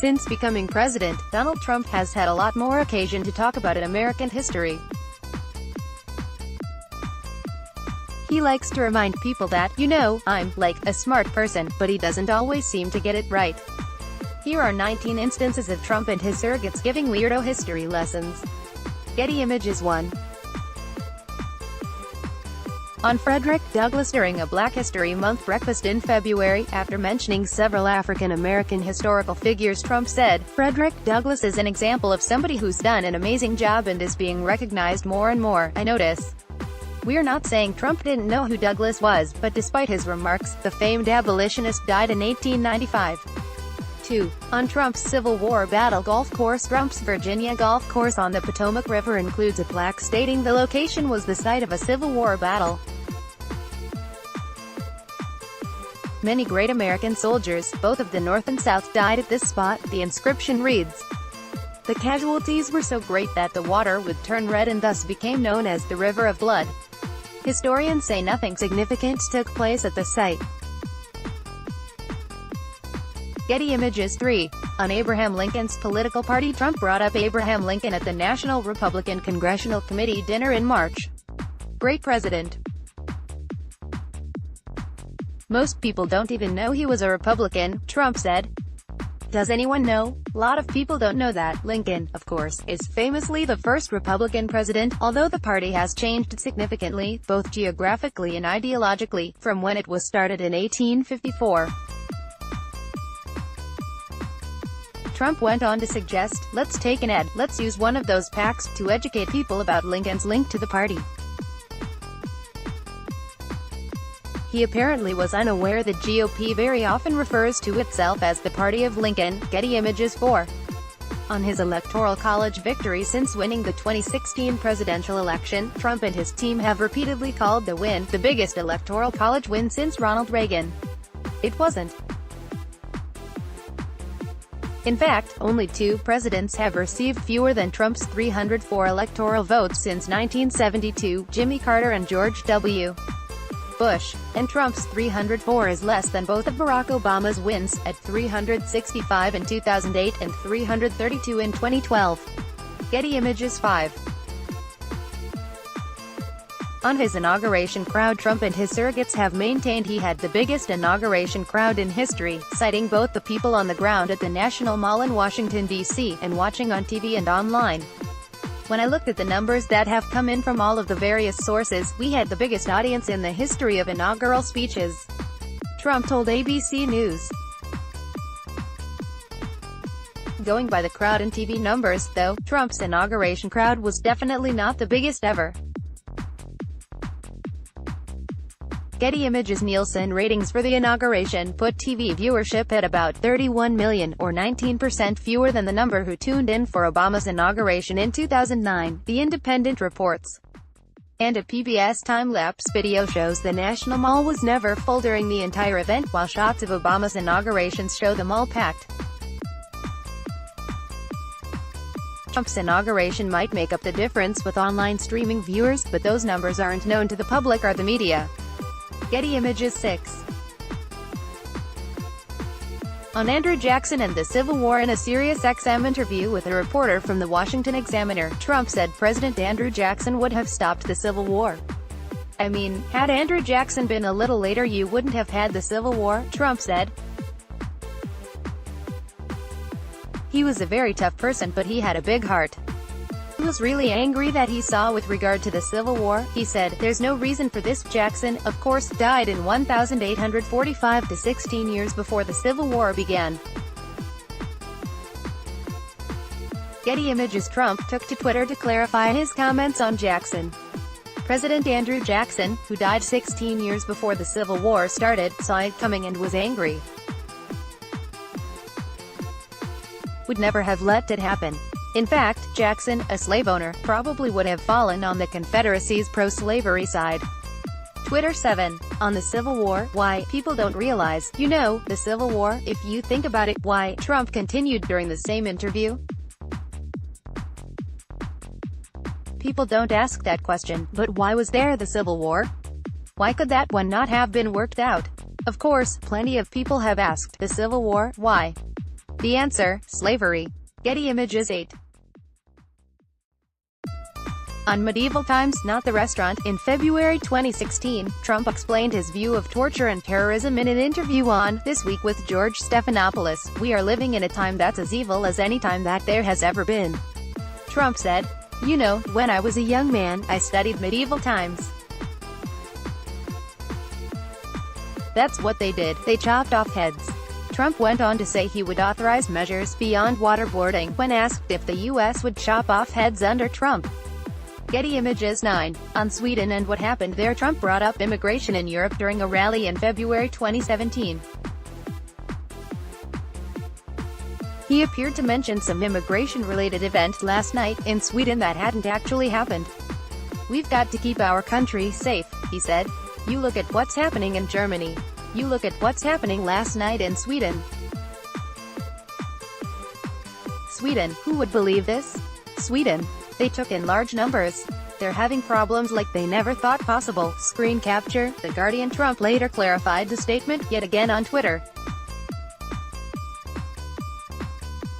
Since becoming president, Donald Trump has had a lot more occasion to talk about American history. He likes to remind people that, you know, I'm, like, a smart person, but he doesn't always seem to get it right. Here are 19 instances of Trump and his surrogates giving weirdo history lessons. Getty Images 1. On Frederick Douglass during a Black History Month breakfast in February, after mentioning several African-American historical figures, Trump said, "Frederick Douglass is an example of somebody who's done an amazing job and is being recognized more and more, I notice." We're not saying Trump didn't know who Douglass was, but despite his remarks, the famed abolitionist died in 1895. 2. On Trump's Civil War battle golf course. Trump's Virginia golf course on the Potomac River includes a plaque stating the location was the site of a Civil War battle. Many great American soldiers, both of the North and South, died at this spot. The inscription reads, "The casualties were so great that the water would turn red and thus became known as the River of Blood." Historians say nothing significant took place at the site. Getty Images 3. On Abraham Lincoln's political party. Trump brought up Abraham Lincoln at the National Republican Congressional Committee dinner in March. "Great president. Most people don't even know he was a Republican," Trump said. "Does anyone know? Lot of people don't know that." Lincoln, of course, is famously the first Republican president, although the party has changed significantly, both geographically and ideologically, from when it was started in 1854. Trump went on to suggest, "Let's take an ad, let's use one of those PACs, to educate people about Lincoln's link to the party." He apparently was unaware that GOP very often refers to itself as the Party of Lincoln. Getty Images 4. On his electoral college victory since winning the 2016 presidential election, Trump and his team have repeatedly called the win the biggest electoral college win since Ronald Reagan. It wasn't. In fact, only 2 presidents have received fewer than Trump's 304 electoral votes since 1972, Jimmy Carter and George W. Bush, and Trump's 304 is less than both of Barack Obama's wins, at 365 in 2008 and 332 in 2012. Getty Images 5. On his inauguration crowd. Trump and his surrogates have maintained he had the biggest inauguration crowd in history, citing both the people on the ground at the National Mall in Washington, D.C., and watching on TV and online. "When I looked at the numbers that have come in from all of the various sources, we had the biggest audience in the history of inaugural speeches," Trump told ABC News. Going by the crowd and TV numbers, though, Trump's inauguration crowd was definitely not the biggest ever. Getty Images Nielsen ratings for the inauguration put TV viewership at about 31 million, or 19% fewer than the number who tuned in for Obama's inauguration in 2009, The Independent reports. And a PBS time-lapse video shows the National Mall was never full during the entire event, while shots of Obama's inauguration show the mall packed. Trump's inauguration might make up the difference with online streaming viewers, but those numbers aren't known to the public or the media. Getty Images 6. On Andrew Jackson and the Civil War. In a SiriusXM interview with a reporter from the Washington Examiner, Trump said President Andrew Jackson would have stopped the Civil War. "I mean, had Andrew Jackson been a little later you wouldn't have had the Civil War," Trump said. "He was a very tough person, but he had a big heart. He was really angry that he saw with regard to the Civil War," he said. "There's no reason for this." Jackson, of course, died in 1845 to 16 years before the Civil War began. Getty Images. Trump took to Twitter to clarify his comments on Jackson. President Andrew Jackson, who died 16 years before the Civil War started, saw it coming and was angry. Would never have let it happen. In fact, Jackson, a slave owner, probably would have fallen on the Confederacy's pro-slavery side. Twitter 7. On the Civil War, why people don't realize, you know, the Civil War, if you think about it, why, Trump continued during the same interview. People don't ask that question, but why was there the Civil War? Why could that one not have been worked out? Of course, plenty of people have asked, the Civil War, why? The answer: slavery. Getty Images 8. On Medieval Times, Not the Restaurant, in February 2016, Trump explained his view of torture and terrorism in an interview on This Week with George Stephanopoulos. "We are living in a time that's as evil as any time that there has ever been." Trump said, "You know, when I was a young man, I studied medieval times. That's what they did. They chopped off heads." Trump went on to say he would authorize measures beyond waterboarding, when asked if the U.S. would chop off heads under Trump. Getty Images 9. On Sweden and what happened there, Trump brought up immigration in Europe during a rally in February 2017. He appeared to mention some immigration-related event last night in Sweden that hadn't actually happened. "We've got to keep our country safe," he said. "You look at what's happening in Germany. You look at what's happening last night in Sweden." Sweden, who would believe this? Sweden. They took in large numbers. They're having problems like they never thought possible. Screen capture. The Guardian. Trump later clarified the statement, yet again on Twitter.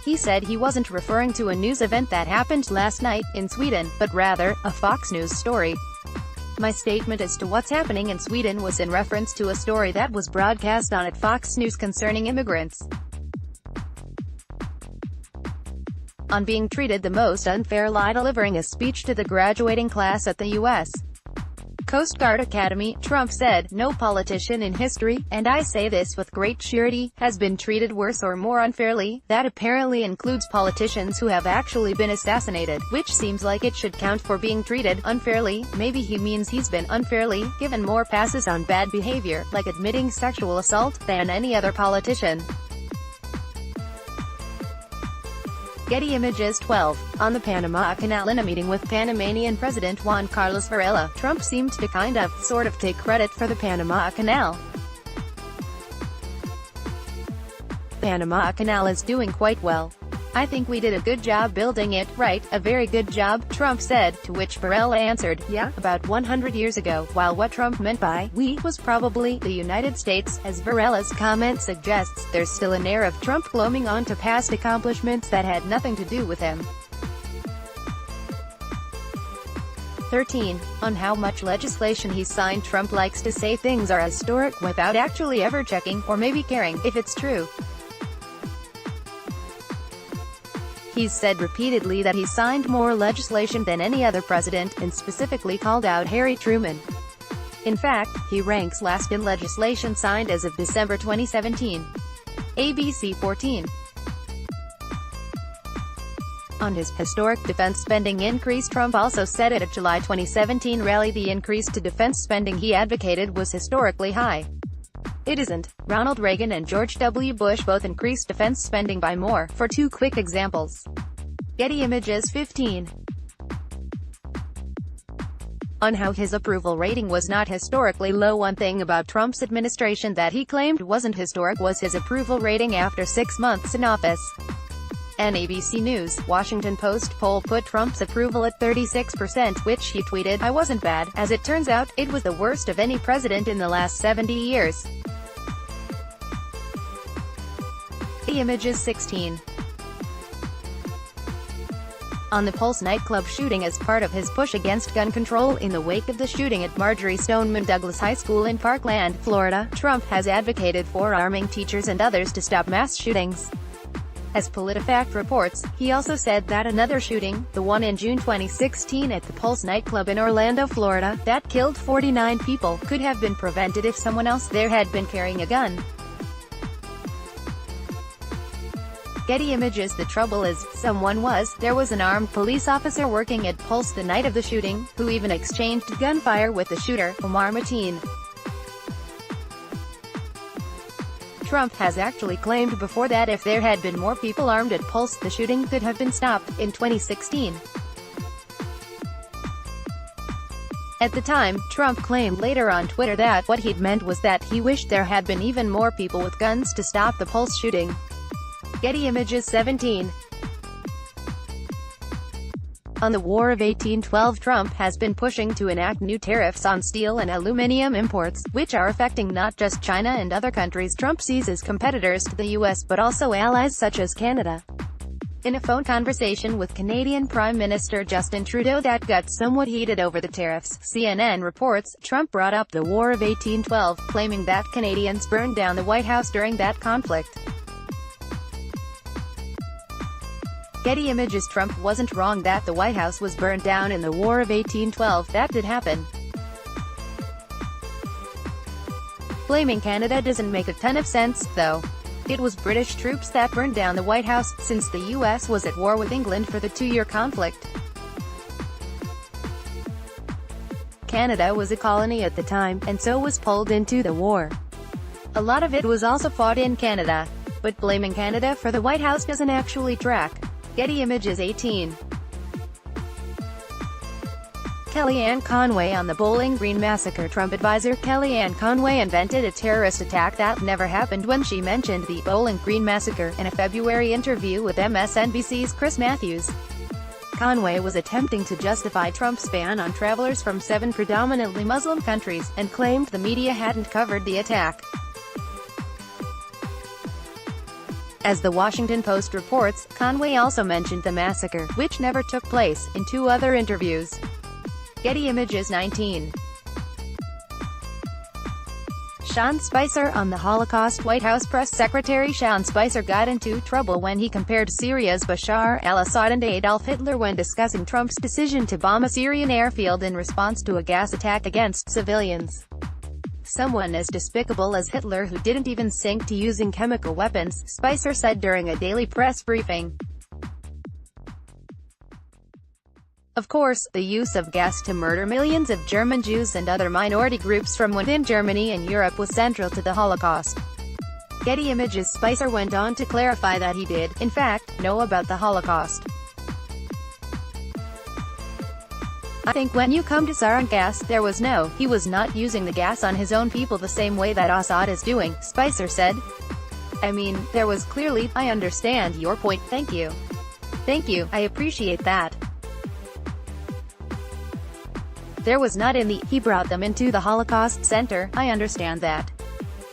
He said he wasn't referring to a news event that happened last night, in Sweden, but rather, a Fox News story. "My statement as to what's happening in Sweden was in reference to a story that was broadcast on at Fox News concerning immigrants. On being treated the most unfair lie delivering a speech to the graduating class at the U.S. Coast Guard Academy," Trump said. "No politician in history, and I say this with great surety, has been treated worse or more unfairly. That apparently includes politicians who have actually been assassinated, which seems like it should count for being treated unfairly. Maybe he means he's been unfairly given more passes on bad behavior, like admitting sexual assault, than any other politician." Getty Images 12. On the Panama Canal. In a meeting with Panamanian President Juan Carlos Varela, Trump seemed to sort of take credit for the Panama Canal. "Panama Canal is doing quite well. I think we did a good job building it, right? A very good job," Trump said, to which Varela answered, "Yeah, about 100 years ago," while what Trump meant by "we" was probably the United States. As Varela's comment suggests, there's still an air of Trump glomming on to past accomplishments that had nothing to do with him. 13. On how much legislation he's signed. Trump likes to say things are historic without actually ever checking, or maybe caring, if it's true. He's said repeatedly that he signed more legislation than any other president, and specifically called out Harry Truman. In fact, he ranks last in legislation signed as of December 2017. ABC 14. On his historic defense spending increase, Trump also said at a July 2017 rally the increase to defense spending he advocated was historically high. It isn't. Ronald Reagan and George W. Bush both increased defense spending by more. For two quick examples. Getty Images 15. On how his approval rating was not historically low. One thing about Trump's administration that he claimed wasn't historic was his approval rating after 6 months in office. An ABC News, Washington Post poll put Trump's approval at 36%, which he tweeted, "I wasn't bad. As it turns out, it was the worst of any president in the last 70 years. The Images 16. On the Pulse nightclub shooting. As part of his push against gun control in the wake of the shooting at Marjory Stoneman Douglas High School in Parkland, Florida, Trump has advocated for arming teachers and others to stop mass shootings. As PolitiFact reports, he also said that another shooting, the one in June 2016 at the Pulse nightclub in Orlando, Florida, that killed 49 people, could have been prevented if someone else there had been carrying a gun. Getty Images. The trouble is, there was an armed police officer working at Pulse the night of the shooting, who even exchanged gunfire with the shooter, Omar Mateen. Trump has actually claimed before that if there had been more people armed at Pulse, the shooting could have been stopped, in 2016. At the time, Trump claimed later on Twitter that what he'd meant was that he wished there had been even more people with guns to stop the Pulse shooting. Getty Images 17. On the War of 1812, Trump has been pushing to enact new tariffs on steel and aluminum imports, which are affecting not just China and other countries Trump sees as competitors to the U.S. but also allies such as Canada. In a phone conversation with Canadian Prime Minister Justin Trudeau that got somewhat heated over the tariffs, CNN reports, Trump brought up the War of 1812, claiming that Canadians burned down the White House during that conflict. Getty Images. Trump wasn't wrong that the White House was burned down in the War of 1812, that did happen. Blaming Canada doesn't make a ton of sense, though. It was British troops that burned down the White House, since the U.S. was at war with England for the two-year conflict. Canada was a colony at the time, and so was pulled into the war. A lot of it was also fought in Canada. But blaming Canada for the White House doesn't actually track. Getty Images. 18. Kellyanne Conway on the Bowling Green Massacre. Trump advisor Kellyanne Conway invented a terrorist attack that never happened when she mentioned the Bowling Green Massacre in a February interview with MSNBC's Chris Matthews. Conway was attempting to justify Trump's ban on travelers from 7 predominantly Muslim countries, and claimed the media hadn't covered the attack. As the Washington Post reports, Conway also mentioned the massacre, which never took place, in 2 other interviews. Getty Images. 19. Sean Spicer on the Holocaust. White House Press Secretary Sean Spicer got into trouble when he compared Syria's Bashar al-Assad and Adolf Hitler when discussing Trump's decision to bomb a Syrian airfield in response to a gas attack against civilians. Someone as despicable as Hitler who didn't even sink to using chemical weapons, Spicer said during a daily press briefing. Of course, the use of gas to murder millions of German Jews and other minority groups from within Germany and Europe was central to the Holocaust. Getty Images. Spicer went on to clarify that he did, in fact, know about the Holocaust. I think when you come to sarin gas, he was not using the gas on his own people the same way that Assad is doing, Spicer said. I mean, there was clearly, I understand your point, thank you. Thank you, I appreciate that. There was not he brought them into the Holocaust Center, I understand that.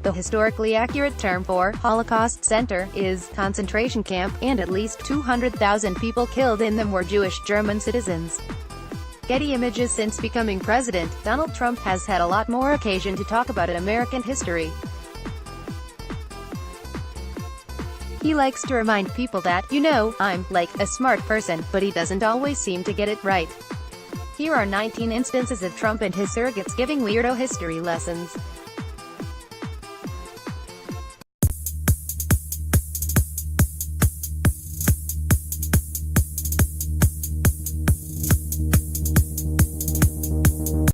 The historically accurate term for Holocaust Center is concentration camp, and at least 200,000 people killed in them were Jewish German citizens. Getty Images. Since becoming president, Donald Trump has had a lot more occasion to talk about American history. He likes to remind people that, I'm, like, a smart person, but he doesn't always seem to get it right. Here are 19 instances of Trump and his surrogates giving weirdo history lessons.